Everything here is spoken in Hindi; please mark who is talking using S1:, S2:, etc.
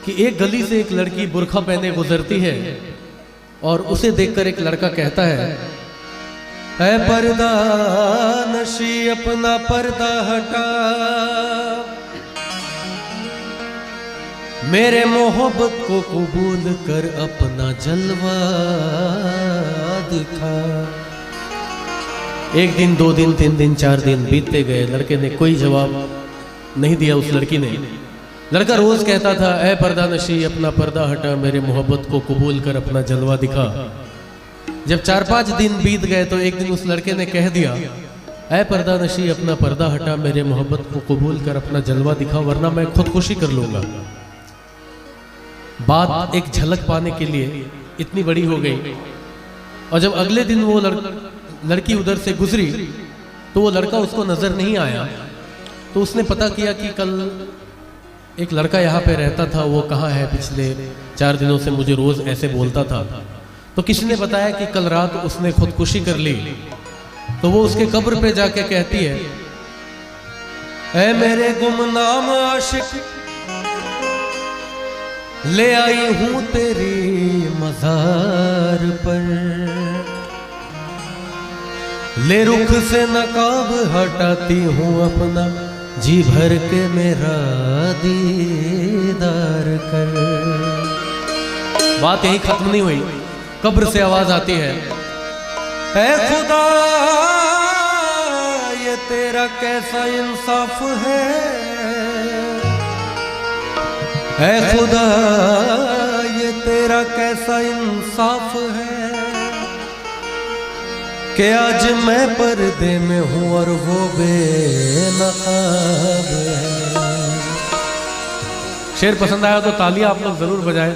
S1: कि एक गली से एक लड़की बुर्खा पहने गुजरती है और उसे देखकर एक लड़का कहता है, ऐ पर्दा नशी अपना पर्दा हटा, मेरे मोहब्बत को कबूल कर अपना जलवा दिखा। एक दिन, 2 दिन, 3 दिन, 4 दिन बीतते गए। लड़के ने कोई जवाब नहीं दिया। उस लड़की ने, लड़का रोज कहता था, ऐ पर्दा नशी अपना पर्दा हटा, मेरे मोहब्बत को कबूल कर अपना जलवा दिखा। जब 4-5 दिन बीत गए तो एक दिन उस लड़के ने कह दिया, ऐ पर्दा नशी अपना पर्दा हटा, मेरे मोहब्बत को कबूल कर अपना जलवा दिखा, वरना मैं खुदकुशी कर लूंगा। बात एक झलक पाने के लिए इतनी बड़ी हो गई। और जब अगले दिन वो लड़की उधर से गुजरी तो वो लड़का उसको नजर नहीं आया। तो उसने पता किया कि कल एक लड़का यहाँ पे रहता था, वो कहाँ है, पिछले 4 दिनों से मुझे रोज ऐसे बोलता था। तो किसी ने बताया कि कल रात उसने खुदकुशी कर ली। तो वो उसके कब्र पे जाके कहती है, ऐ मेरे गुमनाम आशिक, ले आई हूं तेरी मज़ार पर, ले रुख से नकाब हटाती हूं अपना, जी भर के मेरा दीदार कर। बात यही खत्म नहीं हुई, कब्र से आवाज आती है, ऐ खुदा ये तेरा कैसा इंसाफ है, ऐ खुदा ये तेरा कैसा इंसाफ है, कि आज मैं पर्दे में हूं और वो बेनकाब है। शेर पसंद आया तो तालियां आप लोग जरूर बजाएं।